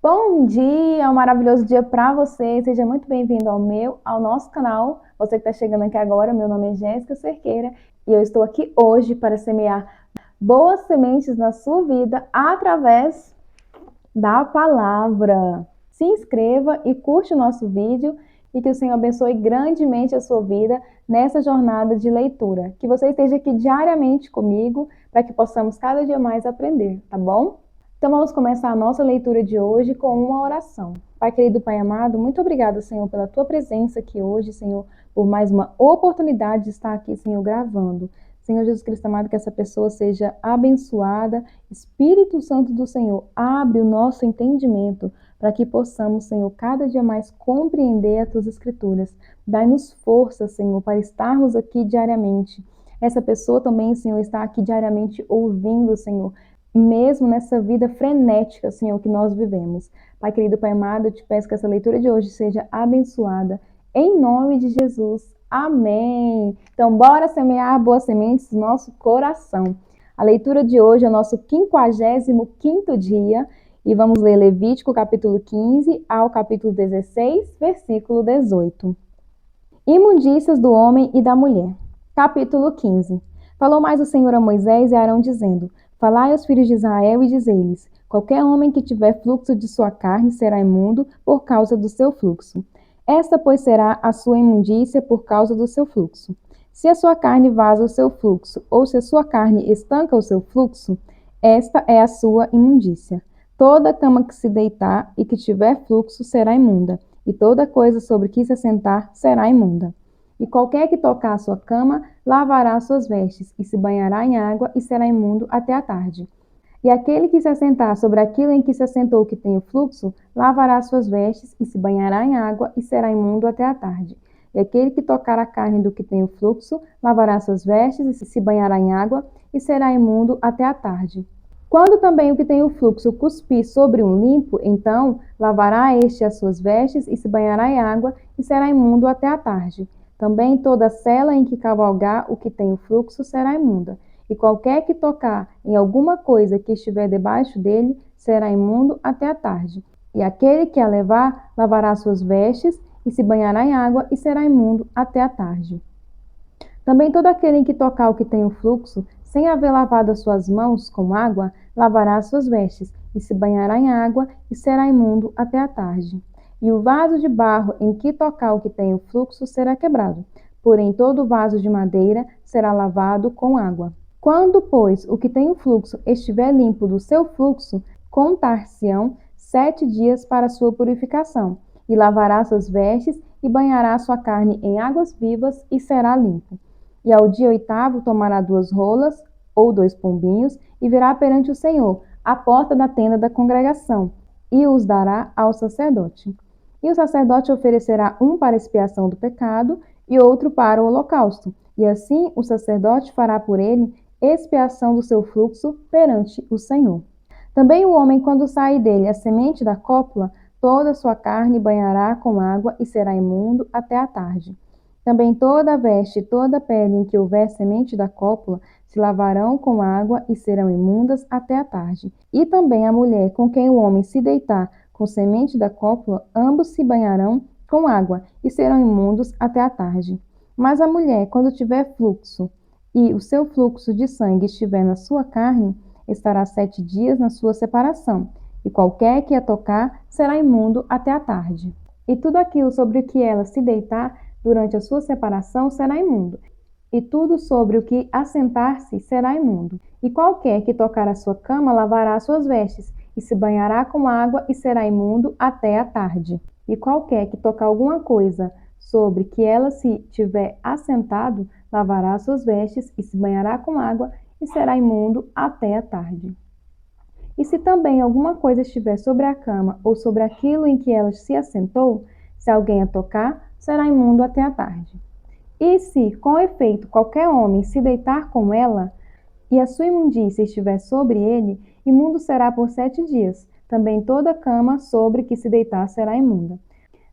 Bom dia, um maravilhoso dia para você. Seja muito bem-vindo ao nosso canal. Você que está chegando aqui agora, meu nome é Jéssica Cerqueira e eu estou aqui hoje para semear boas sementes na sua vida através da palavra. Se inscreva e curte o nosso vídeo e que o Senhor abençoe grandemente a sua vida nessa jornada de leitura. Que você esteja aqui diariamente comigo para que possamos cada dia mais aprender, tá bom? Então vamos começar a nossa leitura de hoje com uma oração. Pai querido, Pai amado, muito obrigado, Senhor, pela Tua presença aqui hoje, Senhor, por mais uma oportunidade de estar aqui, Senhor, gravando. Senhor Jesus Cristo amado, que essa pessoa seja abençoada. Espírito Santo do Senhor, abre o nosso entendimento para que possamos, Senhor, cada dia mais compreender as Tuas Escrituras. Dai-nos força, Senhor, para estarmos aqui diariamente. Essa pessoa também, Senhor, está aqui diariamente ouvindo, Senhor, mesmo nessa vida frenética, Senhor, que nós vivemos. Pai querido, Pai amado, eu te peço que essa leitura de hoje seja abençoada. Em nome de Jesus. Amém. Então, bora semear boas sementes no nosso coração. A leitura de hoje é o nosso 55º dia e vamos ler Levítico capítulo 15 ao capítulo 16, versículo 18. Imundícias do homem e da mulher. Capítulo 15. Falou mais o Senhor a Moisés e a Arão, dizendo: Falai aos filhos de Israel e dizei-lhes: Qualquer homem que tiver fluxo de sua carne será imundo por causa do seu fluxo. Esta, pois, será a sua imundícia por causa do seu fluxo. Se a sua carne vaza o seu fluxo, ou se a sua carne estanca o seu fluxo, esta é a sua imundícia. Toda cama que se deitar e que tiver fluxo será imunda, e toda coisa sobre que se assentar será imunda. E qualquer que tocar a sua cama, lavará suas vestes, e se banhará em água, e será imundo até a tarde. E aquele que se assentar sobre aquilo em que se assentou que tem o fluxo, lavará suas vestes, e se banhará em água, e será imundo até a tarde. E aquele que tocar a carne do que tem o fluxo, lavará suas vestes, e se banhará em água, e será imundo até a tarde. Quando também o que tem o fluxo cuspir sobre um limpo, então lavará este as suas vestes, e se banhará em água, e será imundo até a tarde. Também toda sela em que cavalgar o que tem o fluxo será imunda, e qualquer que tocar em alguma coisa que estiver debaixo dele será imundo até a tarde. E aquele que a levar lavará suas vestes, e se banhará em água, e será imundo até a tarde. Também todo aquele em que tocar o que tem o fluxo, sem haver lavado as suas mãos com água, lavará as suas vestes, e se banhará em água, e será imundo até a tarde. E o vaso de barro em que tocar o que tem o fluxo será quebrado, porém todo vaso de madeira será lavado com água. Quando, pois, o que tem o fluxo estiver limpo do seu fluxo, contar-se-ão 7 dias para sua purificação, e lavará suas vestes, e banhará sua carne em águas vivas, e será limpo. E ao dia 8º tomará 2 rolas, ou 2 pombinhos, e virá perante o Senhor, à porta da tenda da congregação, e os dará ao sacerdote. E o sacerdote oferecerá um para expiação do pecado, e outro para o holocausto. E assim o sacerdote fará por ele expiação do seu fluxo perante o Senhor. Também o homem, quando sair dele a semente da cópula, toda a sua carne banhará com água, e será imundo até a tarde. Também toda a veste e toda a pele em que houver semente da cópula se lavarão com água, e serão imundas até a tarde. E também a mulher com quem o homem se deitar com semente da cópula, ambos se banharão com água, e serão imundos até a tarde. Mas a mulher, quando tiver fluxo, e o seu fluxo de sangue estiver na sua carne, estará 7 dias na sua separação, e qualquer que a tocar será imundo até a tarde. E tudo aquilo sobre o que ela se deitar durante a sua separação será imundo, e tudo sobre o que assentar-se será imundo. E qualquer que tocar a sua cama lavará suas vestes, e se banhará com água, e será imundo até a tarde. E qualquer que tocar alguma coisa sobre que ela se tiver assentado, lavará suas vestes, e se banhará com água, e será imundo até a tarde. E se também alguma coisa estiver sobre a cama, ou sobre aquilo em que ela se assentou, se alguém a tocar, será imundo até a tarde. E se, com efeito, qualquer homem se deitar com ela, e a sua imundícia estiver sobre ele, imundo será por 7 dias. Também toda cama sobre que se deitar será imunda.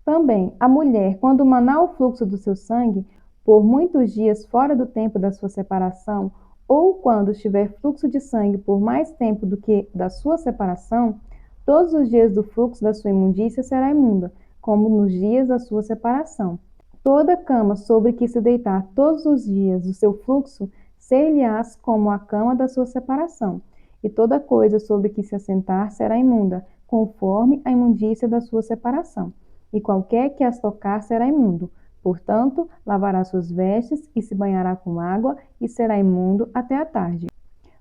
Também a mulher, quando manar o fluxo do seu sangue, por muitos dias fora do tempo da sua separação, ou quando estiver fluxo de sangue por mais tempo do que da sua separação, Todos os dias do fluxo da sua imundícia será imunda, como nos dias da sua separação. Toda cama sobre que se deitar todos os dias do seu fluxo, ser-lhe-ás como a cama da sua separação. E toda coisa sobre que se assentar será imunda, conforme a imundícia da sua separação. E qualquer que as tocar será imundo. Portanto, lavará suas vestes e se banhará com água e será imundo até a tarde.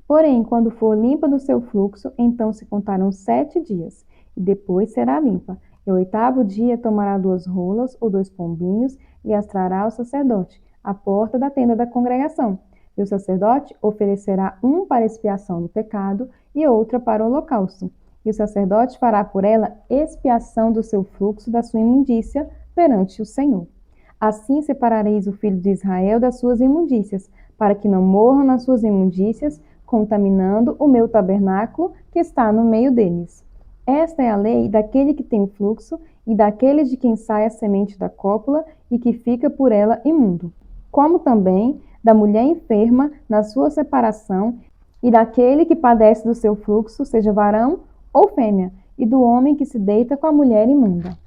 Porém, quando for limpa do seu fluxo, então se contarão 7 dias, e depois será limpa. E ao 8º dia tomará 2 rolas ou 2 pombinhos e as trará ao sacerdote, à porta da tenda da congregação. E o sacerdote oferecerá um para expiação do pecado e outra para o holocausto. E o sacerdote fará por ela expiação do seu fluxo da sua imundícia perante o Senhor. Assim separareis o filho de Israel das suas imundícias, para que não morram nas suas imundícias, contaminando o meu tabernáculo que está no meio deles. Esta é a lei daquele que tem o fluxo e daquele de quem sai a semente da cópula e que fica por ela imundo. Como também da mulher enferma na sua separação e daquele que padece do seu fluxo, seja varão ou fêmea, e do homem que se deita com a mulher imunda.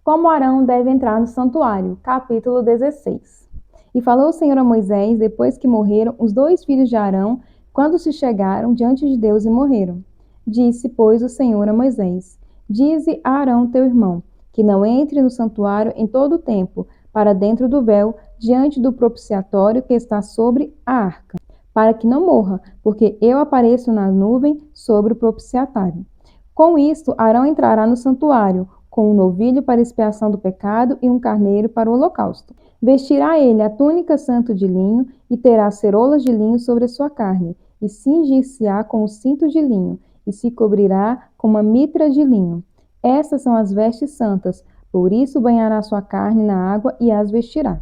Como Arão deve entrar no santuário. Capítulo 16. E falou o Senhor a Moisés, depois que morreram os 2 filhos de Arão, quando se chegaram diante de Deus e morreram. Disse, pois, o Senhor a Moisés: Dize a Arão teu irmão, que não entre no santuário em todo o tempo, para dentro do véu, diante do propiciatório que está sobre a arca, para que não morra, porque eu apareço na nuvem sobre o propiciatório. Com isto, Arão entrará no santuário, com um novilho para expiação do pecado e um carneiro para o holocausto. Vestirá ele a túnica santo de linho e terá ceroulas de linho sobre a sua carne, e cingir-se-á com o cinto de linho, e se cobrirá com uma mitra de linho. Estas são as vestes santas, por isso banhará sua carne na água e as vestirá.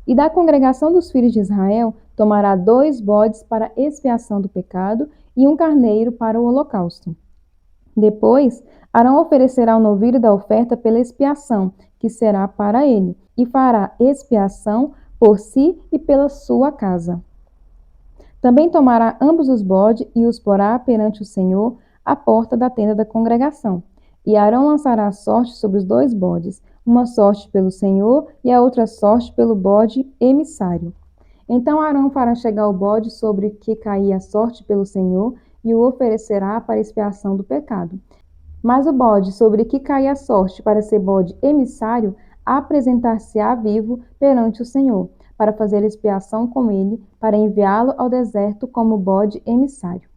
E da congregação dos filhos de Israel tomará 2 bodes para expiação do pecado e um carneiro para o holocausto. Depois, Arão oferecerá o novilho da oferta pela expiação, que será para ele, e fará expiação por si e pela sua casa. Também tomará ambos os bodes e os porá perante o Senhor à porta da tenda da congregação. E Arão lançará a sorte sobre os 2 bodes, uma sorte pelo Senhor e a outra sorte pelo bode emissário. Então Arão fará chegar o bode sobre que caía a sorte pelo Senhor e o oferecerá para expiação do pecado. Mas o bode sobre que caia a sorte para ser bode emissário, apresentar-se-á vivo perante o Senhor, para fazer expiação com ele, para enviá-lo ao deserto como bode emissário.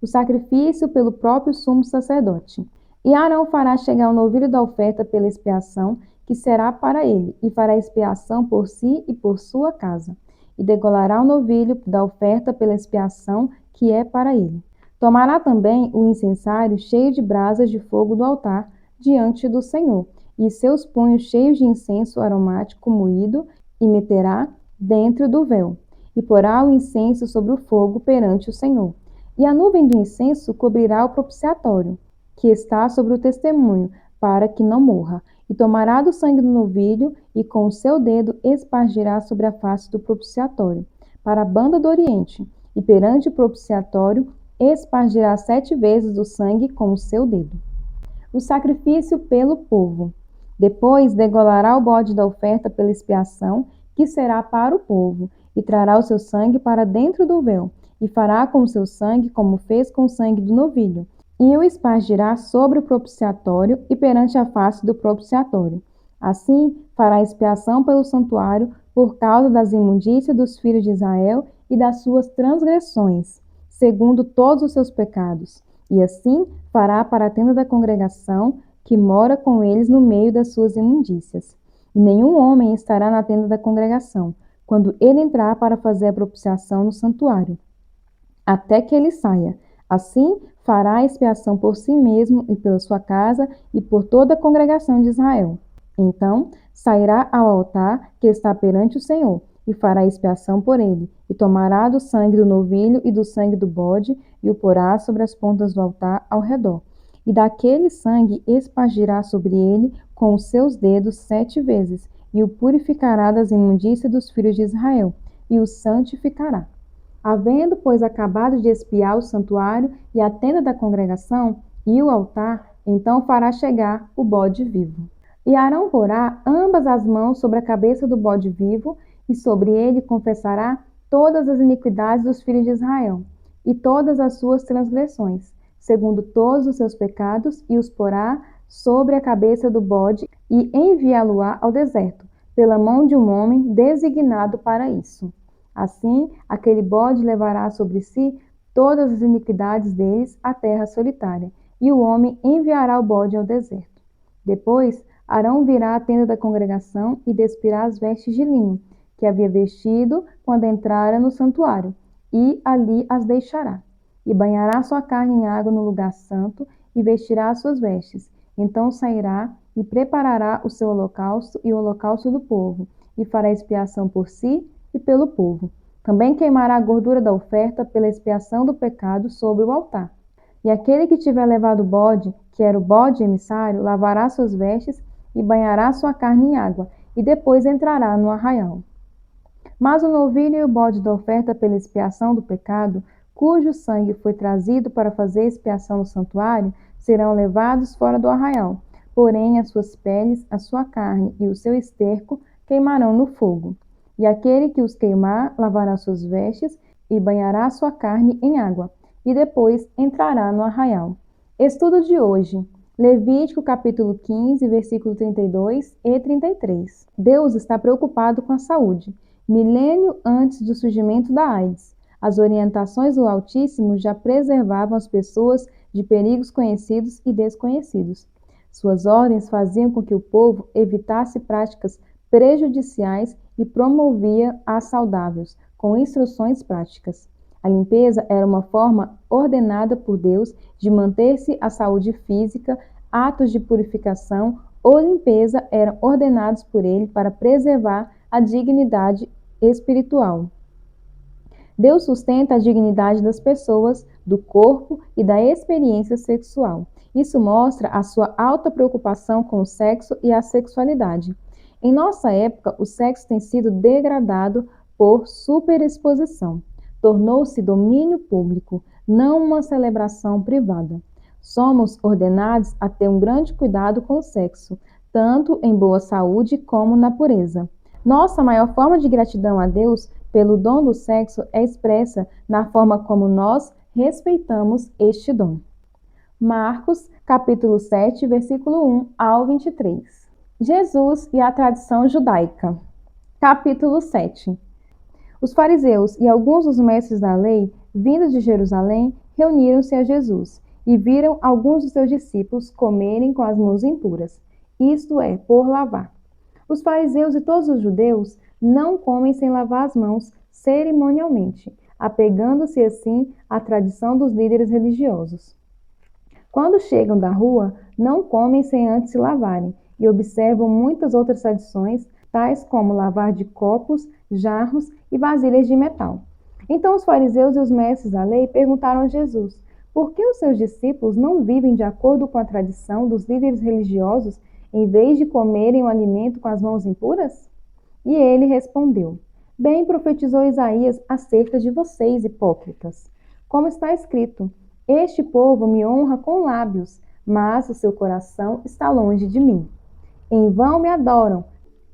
O sacrifício pelo próprio sumo sacerdote. E Arão fará chegar o novilho da oferta pela expiação, que será para ele, e fará expiação por si e por sua casa. E degolará o novilho da oferta pela expiação, que é para ele. Tomará também o incensário cheio de brasas de fogo do altar diante do Senhor, e seus punhos cheios de incenso aromático moído, e meterá dentro do véu, e porá o incenso sobre o fogo perante o Senhor. E a nuvem do incenso cobrirá o propiciatório, que está sobre o testemunho, para que não morra. E tomará do sangue do novilho, e com o seu dedo espargirá sobre a face do propiciatório, para a banda do oriente, e perante o propiciatório espargirá 7 vezes o sangue com o seu dedo. O sacrifício pelo povo. Depois degolará o bode da oferta pela expiação, que será para o povo, e trará o seu sangue para dentro do véu, e fará com o seu sangue como fez com o sangue do novilho, e o espargirá sobre o propiciatório e perante a face do propiciatório. Assim fará expiação pelo santuário por causa das imundícias dos filhos de Israel e das suas transgressões, segundo todos os seus pecados. E assim fará para a tenda da congregação, que mora com eles no meio das suas imundícias. E nenhum homem estará na tenda da congregação, quando ele entrar para fazer a propiciação no santuário, até que ele saia. Assim fará a expiação por si mesmo e pela sua casa e por toda a congregação de Israel. Então sairá ao altar que está perante o Senhor, e fará expiação por ele, e tomará do sangue do novilho e do sangue do bode, e o porá sobre as pontas do altar ao redor. E daquele sangue espargirá sobre ele com os seus dedos 7 vezes, e o purificará das imundícias dos filhos de Israel, e o santificará. Havendo, pois, acabado de expiar o santuário e a tenda da congregação, e o altar, então fará chegar o bode vivo. E Arão porá ambas as mãos sobre a cabeça do bode vivo, e sobre ele confessará todas as iniquidades dos filhos de Israel, e todas as suas transgressões, segundo todos os seus pecados, e os porá sobre a cabeça do bode, e enviá-lo-á ao deserto, pela mão de um homem designado para isso. Assim, aquele bode levará sobre si todas as iniquidades deles à terra solitária, e o homem enviará o bode ao deserto. Depois, Arão virá à tenda da congregação e despirá as vestes de linho, que havia vestido quando entrara no santuário, e ali as deixará. E banhará sua carne em água no lugar santo, e vestirá as suas vestes. Então sairá e preparará o seu holocausto e o holocausto do povo, e fará expiação por si e pelo povo. Também queimará a gordura da oferta pela expiação do pecado sobre o altar. E aquele que tiver levado o bode, que era o bode emissário, lavará suas vestes e banhará sua carne em água, e depois entrará no arraial. Mas o novilho e o bode da oferta pela expiação do pecado, cujo sangue foi trazido para fazer expiação no santuário, serão levados fora do arraial. Porém, as suas peles, a sua carne e o seu esterco queimarão no fogo. E aquele que os queimar lavará suas vestes e banhará sua carne em água, e depois entrará no arraial. Estudo de hoje. Levítico capítulo 15, versículo 32 e 33. Deus está preocupado com a saúde. Milênio antes do surgimento da AIDS, as orientações do Altíssimo já preservavam as pessoas de perigos conhecidos e desconhecidos. Suas ordens faziam com que o povo evitasse práticas prejudiciais e promovia as saudáveis, com instruções práticas. A limpeza era uma forma ordenada por Deus de manter-se a saúde física, atos de purificação ou limpeza eram ordenados por ele para preservar a dignidade espiritual. Deus sustenta a dignidade das pessoas, do corpo e da experiência sexual. Isso mostra a sua alta preocupação com o sexo e a sexualidade. Em nossa época, o sexo tem sido degradado por superexposição. Tornou-se domínio público, não uma celebração privada. Somos ordenados a ter um grande cuidado com o sexo, tanto em boa saúde como na pureza. Nossa maior forma de gratidão a Deus pelo dom do sexo é expressa na forma como nós respeitamos este dom. Marcos, capítulo 7, versículo 1 ao 23. Jesus e a tradição judaica. Capítulo 7. Os fariseus e alguns dos mestres da lei, vindos de Jerusalém, reuniram-se a Jesus e viram alguns dos seus discípulos comerem com as mãos impuras, isto é, por lavar. Os fariseus e todos os judeus não comem sem lavar as mãos cerimonialmente, apegando-se assim à tradição dos líderes religiosos. Quando chegam da rua, não comem sem antes se lavarem e observam muitas outras tradições, tais como lavar de copos, jarros e vasilhas de metal. Então os fariseus e os mestres da lei perguntaram a Jesus: por que os seus discípulos não vivem de acordo com a tradição dos líderes religiosos, em vez de comerem o alimento com as mãos impuras? E ele respondeu: bem profetizou Isaías acerca de vocês, hipócritas. Como está escrito: este povo me honra com lábios, mas o seu coração está longe de mim. Em vão me adoram,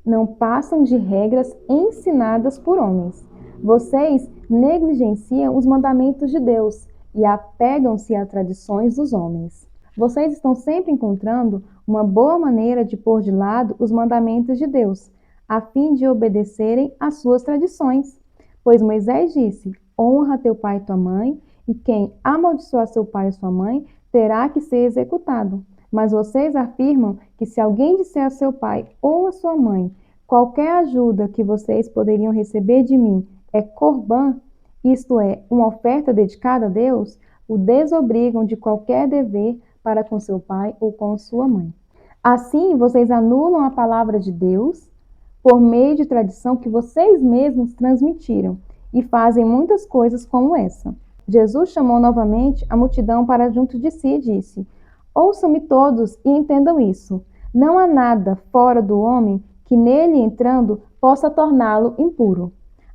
não passam de regras ensinadas por homens. Vocês negligenciam os mandamentos de Deus e apegam-se a tradições dos homens. Vocês estão sempre encontrando uma boa maneira de pôr de lado os mandamentos de Deus, a fim de obedecerem às suas tradições. Pois Moisés disse: honra teu pai e tua mãe, e quem amaldiçoar seu pai e sua mãe terá que ser executado. Mas vocês afirmam que se alguém disser a seu pai ou a sua mãe: qualquer ajuda que vocês poderiam receber de mim é corbã, isto é, uma oferta dedicada a Deus, o desobrigam de qualquer dever para com seu pai ou com sua mãe. Assim, vocês anulam a palavra de Deus por meio de tradição que vocês mesmos transmitiram e fazem muitas coisas como essa. Jesus chamou novamente a multidão para junto de si e disse: ouçam-me todos e entendam isso. Não há nada fora do homem que nele entrando possa torná-lo impuro.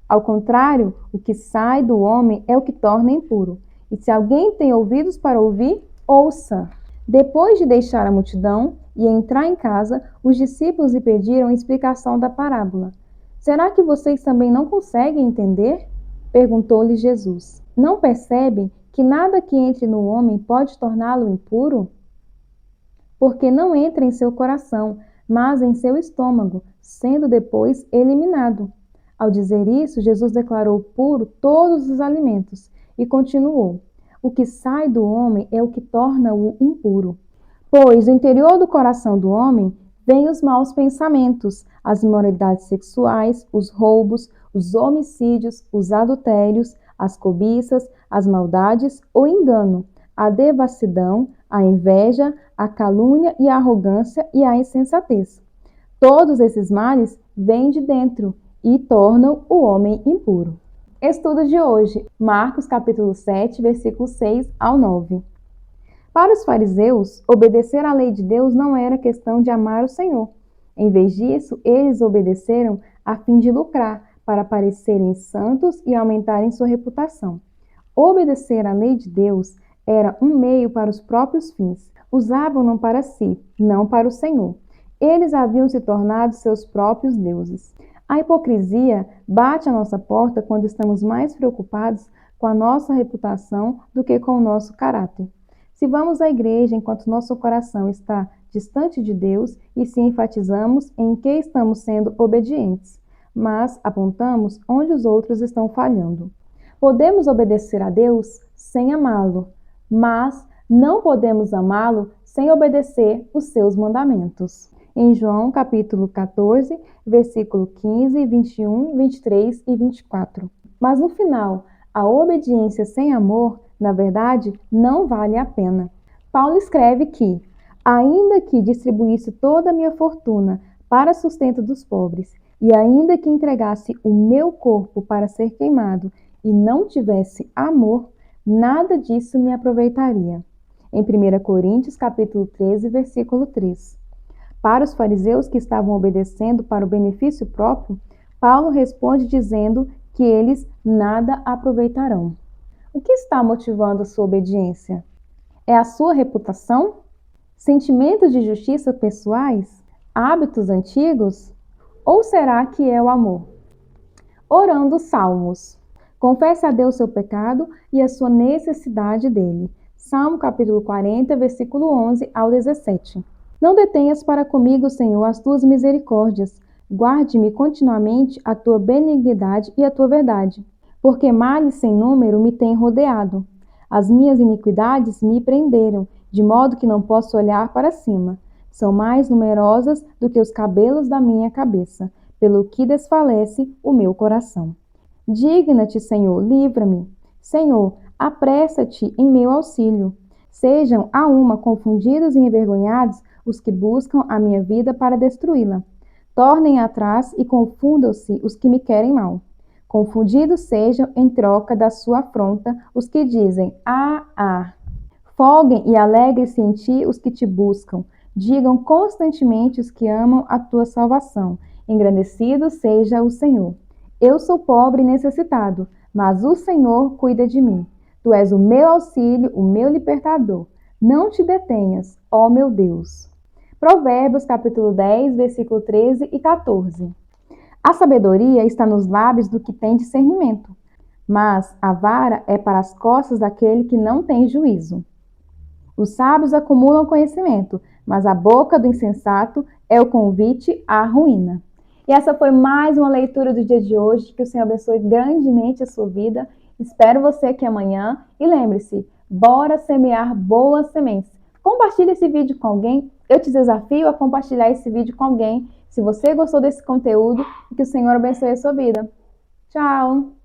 Ao contrário, o que sai do homem é o que torna impuro. E se alguém tem ouvidos para ouvir, ouça. Depois de deixar a multidão e entrar em casa, os discípulos lhe pediram a explicação da parábola. Será que vocês também não conseguem entender? Perguntou-lhe Jesus. Não percebem que nada que entre no homem pode torná-lo impuro? Porque não entra em seu coração, mas em seu estômago, sendo depois eliminado. Ao dizer isso, Jesus declarou puro todos os alimentos e continuou: o que sai do homem é o que torna-o impuro. Pois do interior do coração do homem vêm os maus pensamentos, as imoralidades sexuais, os roubos, os homicídios, os adultérios, as cobiças, as maldades, o engano, a devassidão, a inveja, a calúnia e a arrogância e a insensatez. Todos esses males vêm de dentro e tornam o homem impuro. Estudo de hoje, Marcos capítulo 7, versículos 6 ao 9. Para os fariseus, obedecer à lei de Deus não era questão de amar o Senhor. Em vez disso, eles obedeceram a fim de lucrar, para parecerem santos e aumentarem sua reputação. Obedecer à lei de Deus era um meio para os próprios fins. Usavam-no para si, não para o Senhor. Eles haviam se tornado seus próprios deuses. A hipocrisia bate à nossa porta quando estamos mais preocupados com a nossa reputação do que com o nosso caráter. Se vamos à igreja enquanto nosso coração está distante de Deus e se enfatizamos em que estamos sendo obedientes, mas apontamos onde os outros estão falhando. Podemos obedecer a Deus sem amá-lo, mas não podemos amá-lo sem obedecer os seus mandamentos. Em João capítulo 14, versículo 15, 21, 23 e 24. Mas no final, a obediência sem amor, na verdade, não vale a pena. Paulo escreve que, ainda que distribuísse toda a minha fortuna para sustento dos pobres, e ainda que entregasse o meu corpo para ser queimado e não tivesse amor, nada disso me aproveitaria. Em 1 Coríntios capítulo 13, versículo 3. Para os fariseus que estavam obedecendo para o benefício próprio, Paulo responde dizendo que eles nada aproveitarão. O que está motivando a sua obediência? É a sua reputação? Sentimentos de justiça pessoais? Hábitos antigos? Ou será que é o amor? Orando salmos. Confesse a Deus seu pecado e a sua necessidade dele. Salmo capítulo 40, versículo 11 ao 17. Não detenhas para comigo, Senhor, as tuas misericórdias. Guarde-me continuamente a tua benignidade e a tua verdade. Porque males sem número me têm rodeado. As minhas iniquidades me prenderam, de modo que não posso olhar para cima. São mais numerosas do que os cabelos da minha cabeça, pelo que desfalece o meu coração. Digna-te, Senhor, livra-me. Senhor, apressa-te em meu auxílio. Sejam a uma confundidos e envergonhados os que buscam a minha vida para destruí-la. Tornem atrás e confundam-se os que me querem mal. Confundidos sejam em troca da sua afronta os que dizem, ah. Folguem e alegrem-se em ti os que te buscam. Digam constantemente os que amam a tua salvação. Engrandecido seja o Senhor. Eu sou pobre e necessitado, mas o Senhor cuida de mim. Tu és o meu auxílio, o meu libertador. Não te detenhas, ó meu Deus. Provérbios capítulo 10, versículo 13 e 14. A sabedoria está nos lábios do que tem discernimento, mas a vara é para as costas daquele que não tem juízo. Os sábios acumulam conhecimento, mas a boca do insensato é o convite à ruína. E essa foi mais uma leitura do dia de hoje. Que o Senhor abençoe grandemente a sua vida. Espero você aqui amanhã. E lembre-se, bora semear boas sementes. Compartilhe esse vídeo com alguém. Eu te desafio a compartilhar esse vídeo com alguém. Se você gostou desse conteúdo, que o Senhor abençoe a sua vida. Tchau!